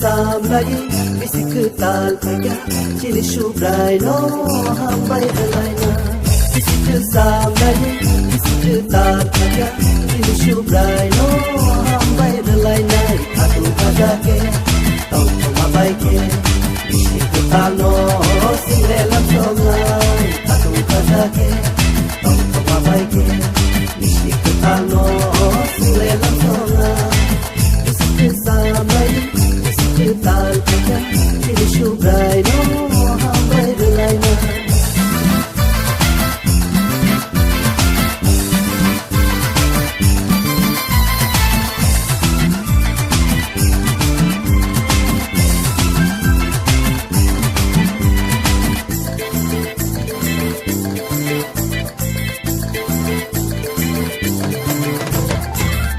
Samlai bisiktal pega cili shubrai no hambai dalaina bisikal samlai bisiktal pega cili shubrai no hambai dalaina atu kagake tau mabai ke bisikal no silela songai atu kagake tau mabai ke bisikal no silela songai bisikal samlai bisikal pega cili shubrai no hambai dalaina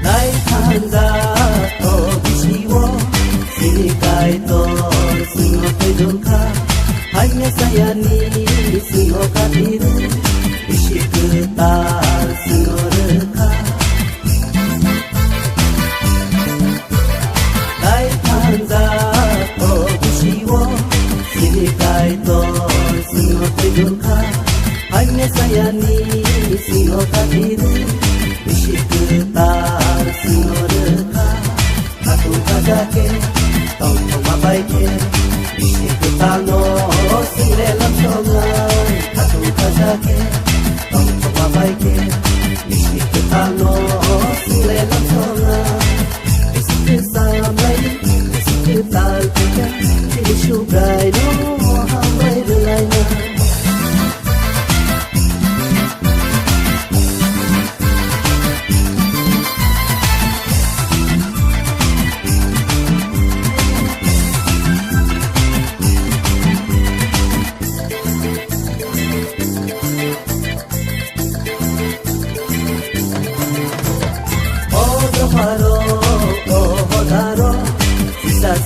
nai thanza to bisiwo sinikai to singo pedungka hanya saya ni singo kadiru bisiketal singo reka nai thanza to bisiwo sinikai to singo pedungka hanya saya ni singo kadiru bisiketal singo reka aku kagake tong mabai ke bisikal no silela songai aku kagake tong mabai ke bisikal no silela songai bisikal samai bisikal pega cili shubrai no hambai dalaina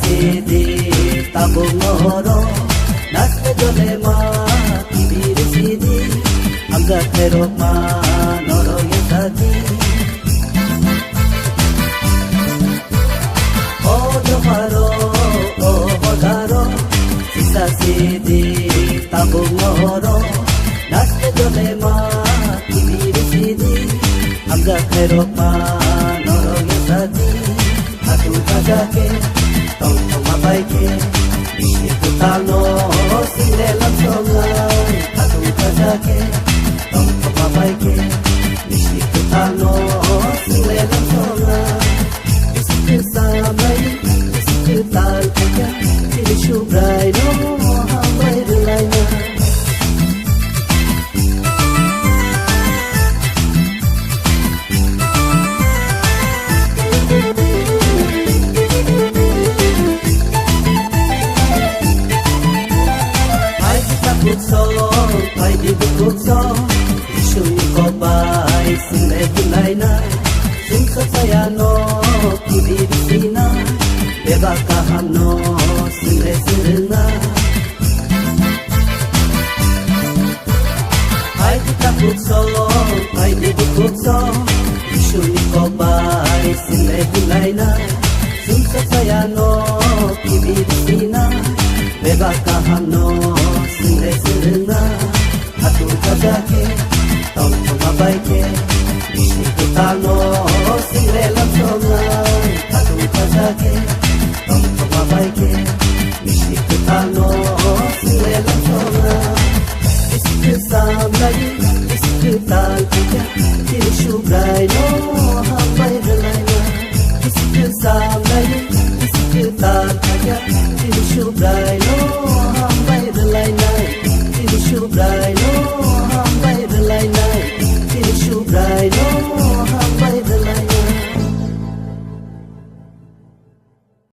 sidi tabungoro nasle dolema kibir sidi aga teroma noro yesadi ojo haro hodaro sisa sidi tabungoro nasle dolema kibir sidi aga teroma noro yesadi aku kagake tong mabai ke bisikal no silela songai aku kagake tong mabai ke bisikal no silela songai bisikal samai bisikal pega cili shubrai no hambai dalaina pai di bukso shuni ko bai sile dulaina sing saya no kiri sina beba kahano sile sirna pai di bukso shuni ko bai sile dulaina sing saya no kiri sina beba kahano sile sirna aku kagake tong mabai ke bisikal no silela songai aku kagake tong mabai ke bisikal no silela songai bisikal samlai bisikal pega cili shubrai no hambai dalaina bisikal samlai bisikal pega cili shubrai